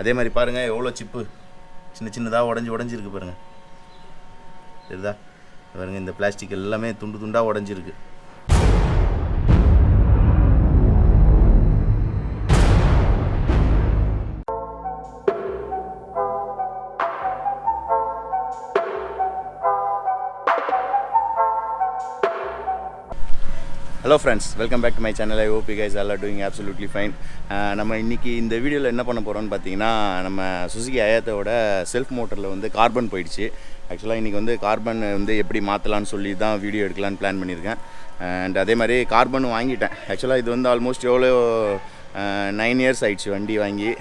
அதே மாதிரி பாருங்கள் எவ்வளோ சிப்பு சின்னதாக உடஞ்சிருக்கு பாருங்கள். சரிதா? பாருங்கள் இந்த பிளாஸ்டிக் எல்லாமே துண்டாக உடஞ்சிருக்கு. Hello friends, welcome back to my channel. I hope you guys all are doing absolutely fine. நம்ம இன்றைக்கி இந்த வீடியோவில் என்ன பண்ண போகிறோம்னு பார்த்தீங்கன்னா, நம்ம சுசுகி ஹயாத்தோட செல்ஃப் மோட்டரில் வந்து கார்பன் போயிடுச்சு. ஆக்சுவலாக இன்றைக்கி வந்து கார்பன் வந்து எப்படி மாற்றலான்னு சொல்லி தான் வீடியோ எடுக்கலான்னு பிளான் பண்ணியிருக்கேன். அண்ட் அதே மாதிரி கார்பனும் வாங்கிட்டேன். ஆக்சுவலாக இது வந்து ஆல்மோஸ்ட் எவ்வளோ 9 இயர்ஸ் ஆகிடுச்சு வண்டி வாங்கி.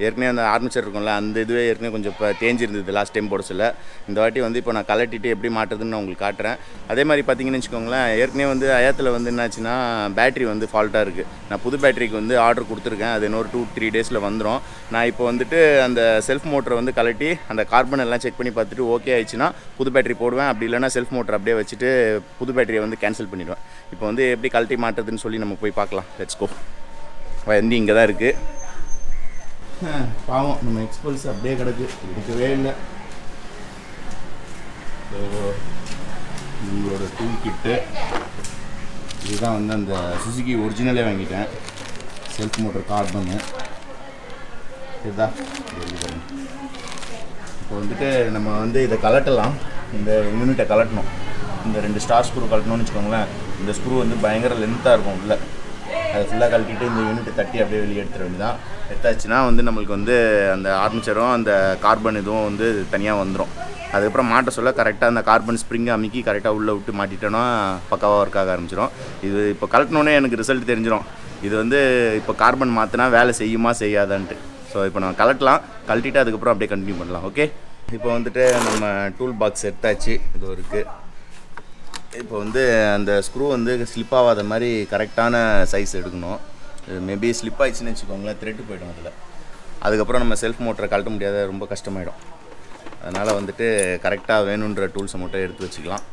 ஏற்கனவே அந்த ஆர்மிச்சர் இருக்கும்ல, அந்த இதுவே ஏற்கனவே கொஞ்சம் இப்போ தேஞ்சிருந்தது லாஸ்ட் டைம் போட சொல்ல. இந்த வாட்டி வந்து இப்போ நான் கலட்டிட்டு எப்படி மாட்டுறதுன்னு நான் உங்களுக்கு காட்டுறேன். அதே மாதிரி பார்த்தீங்கன்னு வச்சுக்கோங்களேன், ஏற்கனவே வந்து ஹயாத்தில் வந்து என்னாச்சுன்னா பேட்ரி வந்து ஃபால்ட்டாக இருக்குது. நான் புது பேட்டரிக்கு வந்து ஆர்டர் கொடுத்துருக்கேன். அது இன்னொரு 2-3 டேஸில் வந்துடும். நான் இப்போ வந்துட்டு அந்த செல்ஃப் மோட்டரை வந்து கலட்டி அந்த கார்பன் எல்லாம் செக் பண்ணி பார்த்துட்டு ஓகே ஆயிடுச்சுன்னா புது பேட்டரி போடுவேன். அப்படி இல்லைனா செல்ஃப் மோட்டர் அப்படியே வச்சுட்டு புது பேட்டரியை வந்து கேன்சல் பண்ணிவிடுவேன். இப்போ வந்து எப்படி கலட்டி மாட்டுறதுன்னு சொல்லி நம்ம போய் பார்க்கலாம். Let's go. வண்டி இங்கே தான் இருக்குது. பாவம் நம்ம எக்ஸ்பல்ஸ் அப்படியே கிடக்கு, எடுக்கவே இல்லை. உங்களோட டூல் கிட்டு இதுதான் வந்து அந்த சுசுகி ஒரிஜினலே வாங்கிட்டேன். செல்ஃப் மோட்டர் கார்பனு இதுதான். இப்போ வந்துட்டு நம்ம வந்து இதை கலட்டலாம். இந்த யூனிட்டை கலட்டணும். இந்த 2 ஸ்டார் ஸ்க்ரூ கலட்டணும்னு வச்சுக்கோங்களேன். இந்த ஸ்க்ரூ வந்து பயங்கர லென்த்தாக இருக்கும் உள்ள. அதை ஃபுல்லாக கழட்டிட்டு இந்த யூனிட்டை தட்டி அப்படியே வெளியே எடுத்துட வேண்டியதான். எடுத்தாச்சுன்னா வந்து நம்மளுக்கு வந்து அந்த ஆர்மிச்சரும் அந்த கார்பன் இதுவும் வந்து தனியாக வந்துடும். அதுக்கப்புறம் மாட்ட சொல்ல கரெக்டாக அந்த கார்பன் ஸ்ப்ரிங்கை அமுக்கி கரெக்டாக உள்ளே விட்டு மாட்டிட்டோன்னா பக்காவாக ஒர்க் ஆக ஆரம்பிச்சிடும். இது இப்போ கலட்டினோன்னே எனக்கு ரிசல்ட் தெரிஞ்சிடும். இது வந்து இப்போ கார்பன் மாற்றினா வேலை செய்யுமா செய்யாதான்ட்டு. ஸோ இப்போ நம்ம கழட்டிட்டு அதுக்கப்புறம் அப்படியே கண்டினியூ பண்ணலாம். ஓகே, இப்போ வந்துட்டு நம்ம டூல் பாக்ஸ் எடுத்தாச்சு. இது இருக்குது. இப்போ வந்து அந்த ஸ்க்ரூ வந்து ஸ்லிப் ஆகாத மாதிரி கரெக்டான சைஸ் எடுக்கணும். மேபி ஸ்லிப் ஆகிடுச்சுன்னு வச்சுக்கோங்களேன், த்ரெட்டு போய்டும் அதில். அதுக்கப்புறம் நம்ம செல்ஃப் மோட்டரை கழட்ட முடியாத, ரொம்ப கஷ்டமாயிடும். அதனால் வந்துட்டு கரெக்டாக வேணுன்ற டூல்ஸை மட்டும் எடுத்து வச்சுக்கலாம்.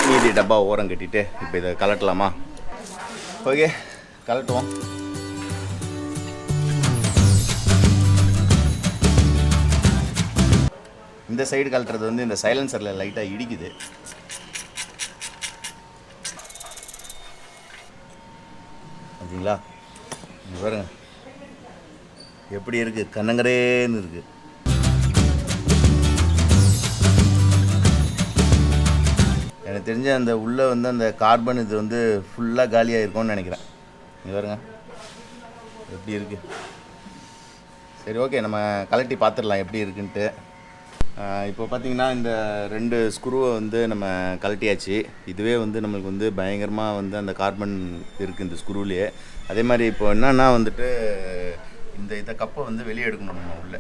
மீதி டப்பா ஓரம் கட்டிட்டு இப்போ இதை கலட்டலாமா? ஓகே, கலட்டுவோம். இந்த சைடு கலட்டுறது வந்து இந்த சைலன்சரில் லைட்டாக இடிக்குது. ஓகேங்களா? இங்கே பாருங்க எப்படி இருக்குது, கண்ணங்கரேன்னு இருக்குது. எனக்கு தெரிஞ்ச அந்த உள்ளே வந்து அந்த கார்பன் இது வந்து ஃபுல்லாக காலியாக இருக்கும்னு நினைக்கிறேன். இங்கே பாருங்க எப்படி இருக்குது. சரி, ஓகே, நம்ம கலட்டி பார்த்துடலாம் எப்படி இருக்குன்ட்டு. இப்போ பார்த்திங்கன்னா இந்த 2 ஸ்க்ரூவை வந்து நம்ம கலட்டியாச்சு. இதுவே வந்து நம்மளுக்கு வந்து பயங்கரமாக வந்து அந்த கார்பன் இருக்குது இந்த ஸ்க்ரூலேயே. அதே மாதிரி இப்போ என்னன்னா வந்துட்டு இந்த கப்பை வந்து வெளியே எடுக்கணும். நம்ம உள்ளே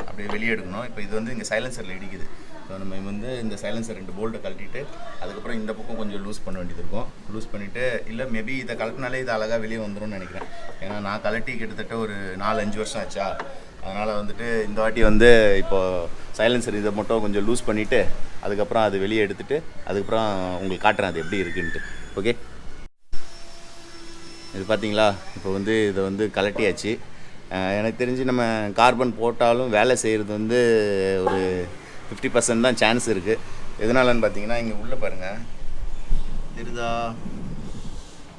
அப்படியே வெளியே எடுக்கணும். இப்போ இது வந்து இங்கே சைலன்சரில் இடிக்குது. ஸோ நம்ம வந்து இந்த சைலன்சர் 2 போல்ட்டை கழட்டிட்டு அதுக்கப்புறம் இந்த பக்கம் கொஞ்சம் லூஸ் பண்ண வேண்டியது இருக்கும். லூஸ் பண்ணிவிட்டு இல்லை மேபி இதை கலட்டினாலே இது அழகாக வெளியே வந்துடும்னு நினைக்கிறேன். ஏன்னா நான் கலட்டி கிட்டத்தட்ட ஒரு 4-5 வருஷம் ஆச்சா. அதனால் வந்துட்டு இந்த வாட்டி வந்து இப்போது சைலன்சர் இதை மட்டும் கொஞ்சம் லூஸ் பண்ணிவிட்டு அதுக்கப்புறம் அது வெளியே எடுத்துகிட்டு அதுக்கப்புறம் உங்களுக்கு காட்டுறேன் அது எப்படி இருக்குன்ட்டு. ஓகே, இது பார்த்தீங்களா? இப்போ வந்து இதை வந்து கலட்டியாச்சு. எனக்கு தெரிஞ்சு நம்ம கார்பன் போட்டாலும் வேலை செய்கிறது வந்து ஒரு 50% தான் சான்ஸ் இருக்குது. எதனாலன்னு பார்த்தீங்கன்னா இங்கே உள்ளே பாருங்கள் தெரியுதா?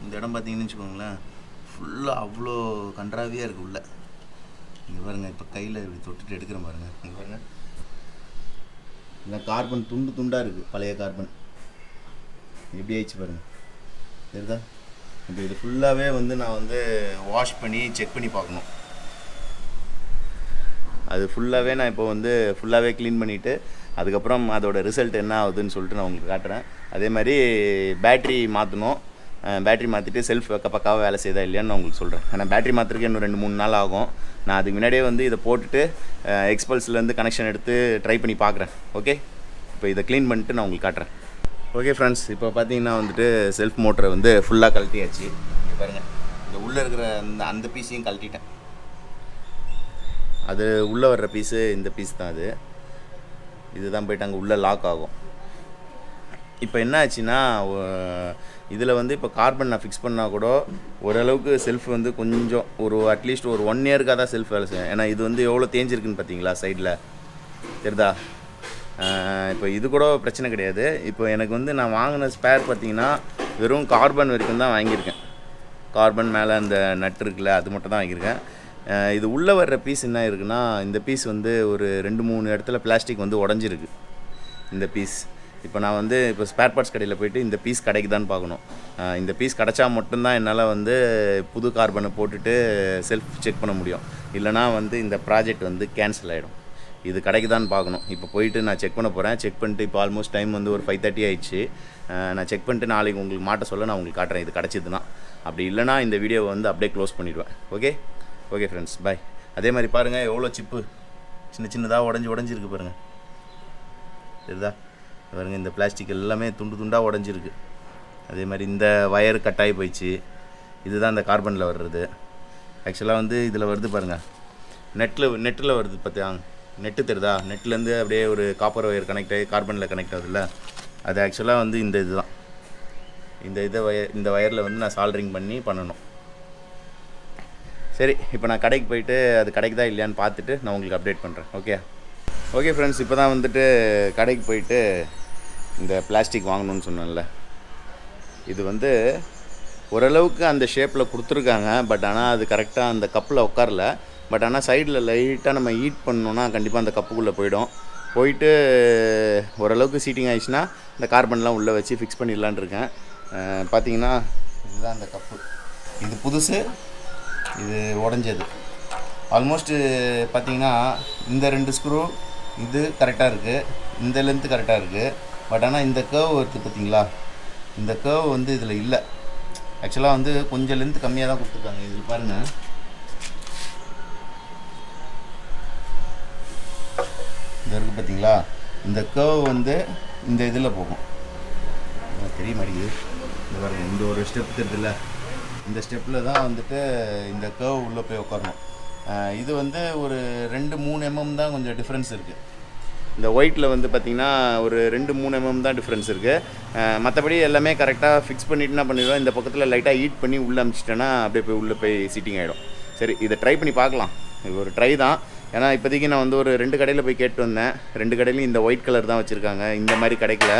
இந்த இடம் பார்த்தீங்கன்னு வச்சுக்கோங்களேன், ஃபுல்லாக அவ்வளோ கன்றாவியாக இருக்குது உள்ளே. இங்கே பாருங்கள், இப்போ கையில் இப்படி தொட்டுட்டு எடுக்கிற பாருங்கள். இங்கே பாருங்கள், இல்லை கார்பன் துண்டாக இருக்குது. பழைய கார்பன் எப்படி ஆயிடுச்சு பாருங்கள், தெரியுதா? இப்போ இது ஃபுல்லாகவே வந்து நான் வந்து வாஷ் பண்ணி செக் பண்ணி பார்க்கணும். அது ஃபுல்லாகவே நான் இப்போ வந்து ஃபுல்லாகவே க்ளீன் பண்ணிவிட்டு அதுக்கப்புறம் அதோடய ரிசல்ட் என்ன ஆகுதுன்னு சொல்லிட்டு நான் உங்களுக்கு காட்டுறேன். அதே மாதிரி பேட்ரி மாற்றணும். பேட்ரி மாற்றிட்டு செல்ஃப் பக்காவாக வேலை செய்தா இல்லையான்னு நான் உங்களுக்கு சொல்கிறேன். ஆனால் பேட்ரி மாற்றுறதுக்கு இன்னும் 2-3 நாள் ஆகும். நான் அதுக்கு முன்னாடியே வந்து இதை போட்டுட்டு எக்ஸ்பல்ஸ்லேருந்து கனெக்ஷன் எடுத்து ட்ரை பண்ணி பார்க்குறேன். ஓகே, இப்போ இதை க்ளீன் பண்ணிட்டு நான் உங்களுக்கு காட்டுறேன். ஓகே ஃப்ரெண்ட்ஸ், இப்போ பார்த்தீங்கன்னா வந்துட்டு செல்ஃப் மோட்டரை வந்து ஃபுல்லாக கழட்டியாச்சு. இங்கே பாருங்கள், இந்த உள்ளே இருக்கிற அந்த பீஸையும் கழட்டிட்டேன். அது உள்ளே வர்ற பீஸு இந்த பீஸ் தான். இதுதான் போய்ட்டு அங்கே உள்ளே லாக் ஆகும். இப்போ என்ன ஆச்சுன்னா இதில் வந்து இப்போ கார்பன் நான் ஃபிக்ஸ் பண்ணால் கூட ஓரளவுக்கு செல்ஃப் வந்து கொஞ்சம் அட்லீஸ்ட் ஒரு 1 இயருக்காக தான் செல்ஃப் வேலை செய்யும். ஏன்னா இது வந்து எவ்வளோ தேஞ்சிருக்குன்னு பார்த்தீங்களா சைடில் தெரியுதா? இப்போ இது கூட பிரச்சனை கிடையாது. இப்போ எனக்கு வந்து நான் வாங்கின ஸ்பேர் பார்த்தீங்கன்னா வெறும் கார்பன் வரைக்கும் தான் வாங்கியிருக்கேன். கார்பன் மேலே அந்த நட்டு இருக்குல்ல, அது மட்டும் தான் வாங்கியிருக்கேன். இது உள்ளே வர்ற பீஸ் என்ன இருக்குன்னா, இந்த பீஸ் வந்து ஒரு 2-3 இடத்துல பிளாஸ்டிக் வந்து உடஞ்சிருக்கு இந்த பீஸ். இப்போ நான் வந்து இப்போ ஸ்பேர் பார்ட்ஸ் கடையில் போய்ட்டு இந்த பீஸ் கிடைக்குதான்னு பார்க்கணும். இந்த பீஸ் கிடச்சா மட்டும்தான் என்னால் வந்து புது கார்பனை போட்டுட்டு செல்ஃப் செக் பண்ண முடியும். இல்லைனா வந்து இந்த ப்ராஜெக்ட் வந்து கேன்சல் ஆகிடும். இது கிடைக்குதான்னு பார்க்கணும். இப்போ போயிட்டு நான் செக் பண்ண போகிறேன். செக் பண்ணிட்டு இப்போ ஆல்மோஸ்ட் டைம் வந்து ஒரு 5:30 ஆயிடுச்சு. நான் செக் பண்ணிட்டு நாளைக்கு உங்களுக்கு மாட்ட சொல்ல நான் உங்களுக்கு காட்டுறேன் இது கிடச்சிதுன்னா. அப்படி இல்லைனா இந்த வீடியோவை வந்து அப்படியே க்ளோஸ் பண்ணிவிடுவேன். ஓகே ஃப்ரெண்ட்ஸ், பாய். அதே மாதிரி பாருங்கள் எவ்வளோ சிப்பு சின்னதாக உடஞ்சிருக்கு பாருங்கள். சரிதா? பாருங்கள் இந்த பிளாஸ்டிக் எல்லாமே துண்டாக உடஞ்சிருக்கு. அதே மாதிரி இந்த வயர் கட்டாகி போயிடுச்சு. இதுதான் இந்த கார்பனில் வர்றது. ஆக்சுவலாக வந்து இதில் வருது பாருங்கள், நெட்டில் வருது பார்த்தியா, நெட்டு தெரியுதா? நெட்லேருந்து அப்படியே ஒரு காப்பர் வயர் கனெக்ட் ஆகி கார்பனில் கனெக்ட் ஆகுதுல்ல, அது ஆக்சுவலாக வந்து இந்த இதுதான். இந்த வயரில் வந்து நான் சால்ட்ரிங் பண்ணணும். சரி, இப்போ நான் கடைக்கு போயிட்டு அது கிடைக்குதா இல்லையான்னு பார்த்துட்டு நான் உங்களுக்கு அப்டேட் பண்ணுறேன். ஓகே ஃப்ரெண்ட்ஸ், இப்போ தான் வந்துட்டு கடைக்கு போயிட்டு இந்த பிளாஸ்டிக் வாங்கணும்னு சொன்னேன்ல, இது வந்து ஓரளவுக்கு அந்த ஷேப்பில் கொடுத்துருக்காங்க. பட் ஆனால் அது கரெக்டாக அந்த கப்பில் உட்காரல. பட் ஆனால் சைடில் லைட்டாக நம்ம ஹீட் பண்ணோன்னா கண்டிப்பாக அந்த கப்புக்குள்ளே போயிட்டு ஓரளவுக்கு சீட்டிங் ஆகிடுச்சுன்னா இந்த கார்பன்லாம் உள்ளே வச்சு ஃபிக்ஸ் பண்ணிடலான் இருக்கேன். பார்த்தீங்கன்னா இதுதான் அந்த கப்பு. இது புதுசு, இது உடஞ்சது. ஆல்மோஸ்ட்டு பார்த்தீங்கன்னா இந்த 2 ஸ்க்ரூ இது கரெக்டாக இருக்குது, இந்த லென்த்து கரெக்டாக இருக்குது. பட் ஆனால் இந்த கர்வ் வருது பார்த்தீங்களா, இந்த கர்வ் வந்து இதில் இல்லை. ஆக்சுவலாக வந்து கொஞ்சம் லென்த்து கம்மியாக தான் கொடுத்துருக்காங்க. இதில் பாருங்கள், இந்த இருக்குது பார்த்தீங்களா, இந்த கர்வ் வந்து இந்த இதில் போகும். தெரிய மாட்டேங்குது. இந்த பாருங்கள், இந்த ஒரு ஸ்டெப் தெரியுதுல்ல, இந்த ஸ்டெப்பில் தான் வந்துட்டு இந்த கர்வ் உள்ளே போய் உட்காரணும். இது வந்து ஒரு 2-3 mm தான் கொஞ்சம் டிஃப்ரென்ஸ் இருக்குது. இந்த ஒயிட்டில் வந்து பார்த்திங்கன்னா ஒரு 2-3 mm தான் டிஃப்ரென்ஸ் இருக்குது. மற்றபடி எல்லாமே கரெக்டாக ஃபிக்ஸ் பண்ணிவிட்டு என்ன பண்ணிடுவோம், இந்த பக்கத்தில் லைட்டாக ஹீட் பண்ணி உள்ளே அமிச்சிட்டேன்னா அப்படியே உள்ளே போய் சீட்டிங் ஆகிடும். சரி, இதை ட்ரை பண்ணி பார்க்கலாம். இது ஒரு ட்ரை தான். ஏன்னா இப்போதைக்கு நான் வந்து ஒரு 2 கடையில் போய் கேட்டு வந்தேன். 2 கடையிலையும் இந்த ஒயிட் கலர் தான் வச்சுருக்காங்க, இந்த மாதிரி கிடைக்கல.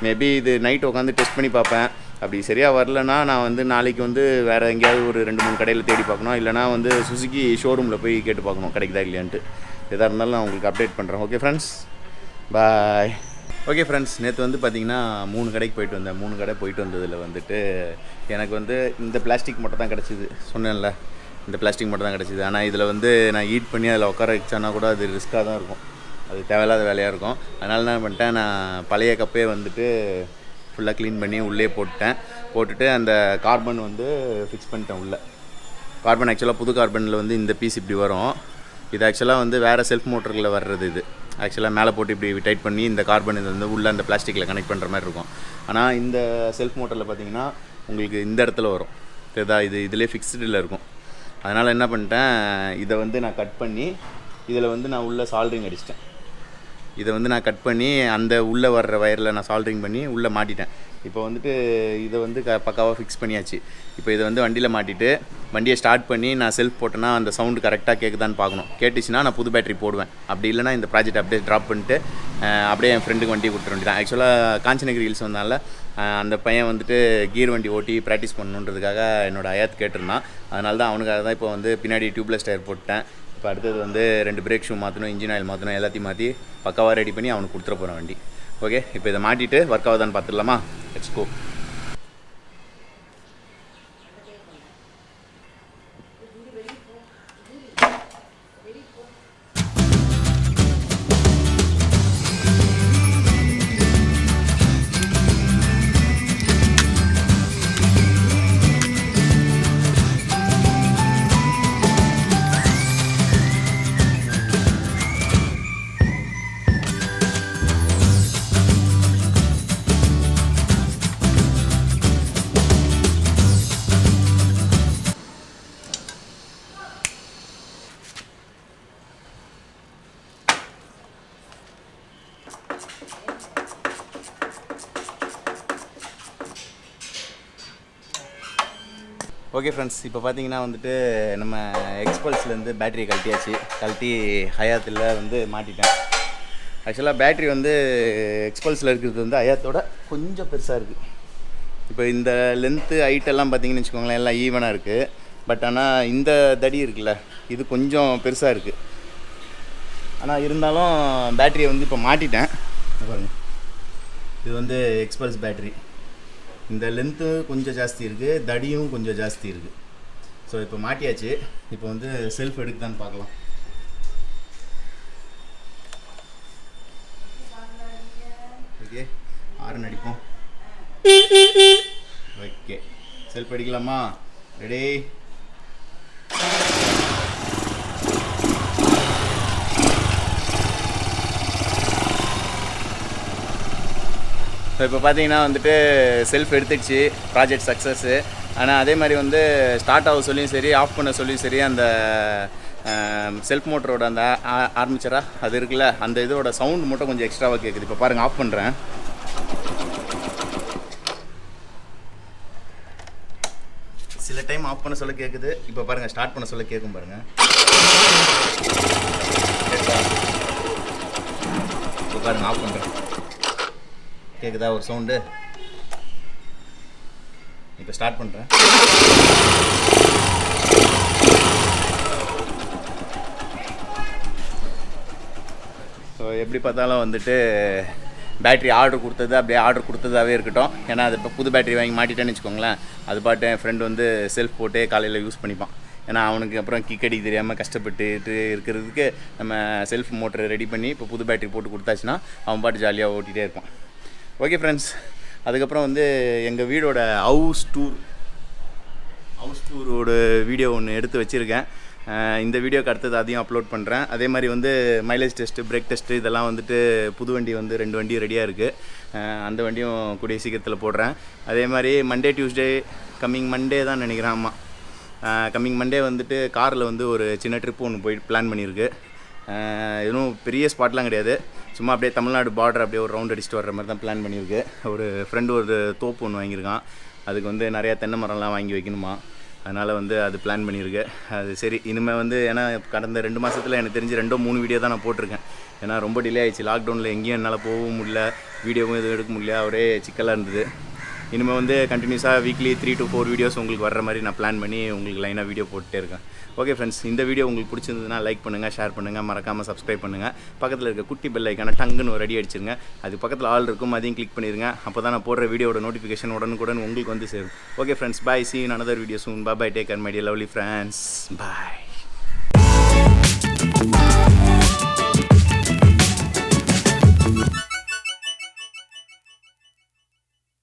மேபி இது நைட் உட்காந்து டெஸ்ட் பண்ணி பார்ப்பேன். அப்படி சரியாக வரலன்னா நான் வந்து நாளைக்கு வந்து வேறு எங்கேயாவது ஒரு 2-3 கடையில் தேடி பார்க்கணும். இல்லைனா வந்து சுசுகி ஷோரூமில் போய் கேட்டு பார்க்கணும் கிடைக்குதா இல்லையான்ட்டு. எதாக இருந்தாலும் நான் உங்களுக்கு அப்டேட் பண்ணுறேன். ஓகே ஃப்ரெண்ட்ஸ், பாய். ஓகே ஃப்ரெண்ட்ஸ், நேற்று வந்து பார்த்திங்கன்னா 3 கடைக்கு போயிட்டு வந்தேன். 3 கடை போயிட்டு வந்ததில் வந்துட்டு எனக்கு வந்து இந்த பிளாஸ்டிக் மட்டும் தான் கிடச்சிது. சொன்னேன்ல, இந்த பிளாஸ்டிக் மட்டும் தான் கிடச்சிது. ஆனால் இதில் வந்து நான் ஹீட் பண்ணி அதில் உட்கார வச்சானா கூட அது ரிஸ்க்காக தான் இருக்கும், அது தேவையில்லாத வேலையாக இருக்கும். அதனால என்ன பண்ணிட்டேன், நான் பழைய கப்பே வந்துட்டு ஃபுல்லாக க்ளீன் பண்ணி உள்ளே போட்டுட்டு அந்த கார்பன் வந்து ஃபிக்ஸ் பண்ணிட்டேன் உள்ளே. கார்பன் ஆக்சுவலாக புது கார்பனில் வந்து இந்த பீஸ் இப்படி வரும். இது ஆக்சுவலாக வந்து வேறு செல்ஃப் மோட்டரில் வர்றது. இது ஆக்சுவலாக மேலே போட்டு இப்படி டைட் பண்ணி இந்த கார்பன் இது வந்து உள்ளே அந்த பிளாஸ்டிக்கில் கனெக்ட் பண்ணுற மாதிரி இருக்கும். ஆனால் இந்த செல்ஃப் மோட்டரில் பார்த்தீங்கன்னா உங்களுக்கு இந்த இடத்துல வரும் தெரியுதா, இதிலே ஃபிக்ஸ்டில் இருக்கும். அதனால் என்ன பண்ணிட்டேன், இதை வந்து நான் கட் பண்ணி இதில் வந்து நான் உள்ளே சால்ட்ரிங் அடிச்சிட்டேன். இதை வந்து நான் கட் பண்ணி அந்த உள்ளே வர்ற வயரில் நான் சால்ட்ரிங் பண்ணி உள்ளே மாட்டிட்டேன். இப்போ வந்துட்டு இதை வந்து பக்காவாக ஃபிக்ஸ் பண்ணியாச்சு. இப்போ இதை வந்து வண்டியில் மாட்டிட்டு வண்டியை ஸ்டார்ட் பண்ணி நான் செல்ஃப் போட்டேன்னா அந்த சவுண்டு கரெக்டாக கேட்குதான்னு பார்க்கணும். கேட்டுச்சுன்னா நான் புது பேட்டரி போடுவேன். அப்படி இல்லைனா இந்த ப்ராஜெக்ட் அப்படியே ட்ராப் பண்ணிட்டு அப்படியே என் ஃப்ரெண்டுக்கு வண்டி கொடுத்துட வேண்டியதான். ஆக்சுவலாக காஞ்சனகிரி ஹில்ஸ் வந்தால அந்த பையன் வந்துட்டு கீர் வண்டி ஓட்டி ப்ராக்டிஸ் பண்ணணுன்றதுக்காக என்னோடய ஹயாத் கேட்டிருந்தான். அதனால தான் அவனுக்காக தான் இப்போ வந்து பின்னாடி டியூப்லெஸ் டயர் போட்டேன். இப்போ அடுத்தது வந்து 2 பிரேக் ஷூ மாற்றணும், இன்ஜின் ஆயில் மாற்றணும், எல்லாத்தையும் மாற்றி பக்காவாக ரெடி பண்ணி அவனுக்கு கொடுத்துட போகிறேன் வண்டி. ஓகே, இப்போ இதை மாட்டிட்டு ஒர்க் ஆகுதான்னு பார்த்துடலாமா? Let's go. ஓகே ஃப்ரெண்ட்ஸ், இப்போ பார்த்தீங்கன்னா வந்துட்டு நம்ம எக்ஸ்பல்ஸ்லேருந்து பேட்டரியை கழட்டி ஹயாத்தில் வந்து மாட்டிட்டேன். ஆக்சுவலாக பேட்ரி வந்து எக்ஸ்பல்ஸில் இருக்கிறது வந்து ஹயாத்தோட கொஞ்சம் பெருசாக இருக்குது. இப்போ இந்த லென்த்து ஹைட்டெல்லாம் பார்த்தீங்கன்னு வச்சுக்கோங்களேன், எல்லாம் ஈவனாக இருக்குது. பட் ஆனால் இந்த தடி இருக்குல்ல, இது கொஞ்சம் பெருசாக இருக்குது. ஆனால் இருந்தாலும் பேட்டரியை வந்து இப்போ மாட்டிட்டேன். பாருங்கள், இது வந்து எக்ஸ்பல்ஸ் பேட்ரி. இந்த லென்த்து கொஞ்சம் ஜாஸ்தி இருக்குது, தடியும் கொஞ்சம் ஜாஸ்தி இருக்குது. ஸோ இப்போ மாட்டியாச்சு. இப்போ வந்து செல்ஃப் எடுக்குதான்னு பார்க்கலாம். ஓகே, ஆரன் அடிப்போம். ஓகே, செல்ஃப் அடிக்கலாமா? ரெடி? ஸோ இப்போ பார்த்தீங்கன்னா வந்துட்டு செல்ஃப் எடுத்துடுச்சு, ப்ராஜெக்ட் சக்ஸஸ்ஸு. ஆனால் அதே மாதிரி வந்து ஸ்டார்ட் ஆக சொல்லியும் சரி, ஆஃப் பண்ண சொல்லியும் சரி, அந்த செல்ஃப் மோட்டரோட அந்த ஆர்மிச்சரா அது இருக்குல்ல, அந்த இதோட சவுண்ட் மட்டும் கொஞ்சம் எக்ஸ்ட்ராவாக கேட்குது. இப்போ பாருங்கள், ஆஃப் பண்ணுறேன். சில டைம் ஆஃப் பண்ண சொல்ல கேட்குது. இப்போ பாருங்கள், ஸ்டார்ட் பண்ண சொல்ல கேட்கும் பாருங்கள். இப்போ பாருங்கள், ஆஃப் பண்ணுறேன். கேட்குதா ஒரு சவுண்டு? இப்போ ஸ்டார்ட் பண்ணுறேன். ஸோ எப்படி பார்த்தாலும் வந்துட்டு பேட்ரி ஆர்டர் கொடுத்தது அப்படியே ஆர்டர் கொடுத்ததாகவே இருக்கட்டும். ஏன்னா அது இப்போ புது பேட்ரி வாங்கி மாட்டிட்டேன்னு வச்சுக்கோங்களேன், அது பாட்டு என் ஃப்ரெண்டு வந்து செல்ஃப் போட்டு காலையில் யூஸ் பண்ணிப்பான். ஏன்னா அவனுக்கு அப்புறம் கிக் அடிக்க தெரியாமல் கஷ்டப்பட்டுட்டு இருக்கிறதுக்கு நம்ம செல்ஃப் மோட்டரை ரெடி பண்ணி இப்போ புது பேட்ரி போட்டு கொடுத்தாச்சுன்னா அவன் பாட்டு ஜாலியாக ஓட்டிகிட்டே இருப்பான். ஓகே ஃப்ரெண்ட்ஸ், அதுக்கப்புறம் வந்து எங்கள் வீடோட ஹவுஸ் டூரோட வீடியோ ஒன்று எடுத்து வச்சுருக்கேன். இந்த வீடியோக்கு அடுத்தது அதையும் அப்லோட் பண்ணுறேன். அதே மாதிரி வந்து மைலேஜ் டெஸ்ட்டு, பிரேக் டெஸ்ட்டு இதெல்லாம் வந்துட்டு புது வண்டி வந்து 2 வண்டி ரெடியாக இருக்குது. அந்த வண்டியும் கூடிய சீக்கிரத்தில் போடுறேன். அதே மாதிரி மண்டே டியூஸ்டே கம்மிங் மண்டே தான் நினைக்கிறேன். ஆமாம், கம்மிங் மண்டே வந்துட்டு காரில் வந்து ஒரு சின்ன ட்ரிப் ஒன்று போயிட்டு பிளான் பண்ணியிருக்கு. எதுவும் பெரிய ஸ்பாட்லாம் கிடையாது, சும்மா அப்படியே தமிழ்நாடு பார்டர் அப்படியே ஒரு ரவுண்ட் அடிச்சுட்டு வர்ற மாதிரி தான் பிளான் பண்ணியிருக்கு. ஒரு ஃப்ரெண்டு ஒரு தோப்பு ஒன்று வாங்கியிருக்கான். அதுக்கு வந்து நிறையா தென்னை மரம்லாம் வாங்கி வைக்கணுமா, அதனால் வந்து அது பிளான் பண்ணியிருக்கு. அது சரி, இனிமேல் வந்து ஏன்னா கடந்த 2 மாதத்தில் எனக்கு தெரிஞ்சு 2-3 வீடியோ தான் நான் போட்டிருக்கேன். ஏன்னா ரொம்ப டிலே ஆகிடுச்சு. லாக்டவுனில் எங்கேயும் என்னால் போகவும் முடியல, வீடியோவும் எதுவும் எடுக்க முடியல, ஒரே சிக்கலாக இருந்தது. இனிமேல் வந்து கண்டினியூஸாக வீக்லி 3 to 4 வீடியோஸ் உங்களுக்கு வர்ற மாதிரி நான் பிளான் பண்ணி உங்களுக்கு லைனாக வீடியோ போட்டுகிட்டே இருக்கேன். ஓகே ஃப்ரெண்ட்ஸ், இந்த வீடியோ உங்களுக்கு பிடிச்சிருந்ததுன்னா லைக் பண்ணுங்கள், ஷேர் பண்ணுங்கள், மறக்காமல் சப்ஸ்கிரைப் பண்ணுங்கள். பக்கத்தில் இருக்க குட்டி பெல் ஐக்கான டங்குன்னு ஒரு ரெடி அடிச்சிருங்க. அது பக்கத்தில் ஆல் இருக்கும், அதையும் கிளிக் பண்ணிடுங்க. அப்போ தான் நான் போடுற வீடியோட நோட்டிஃபிகேஷன் உடனுக்குடன் உங்களுக்கு வந்து சேரும். Okay friends, bye. See you in another video soon. Bye bye. Take care my dear lovely friends. Bye.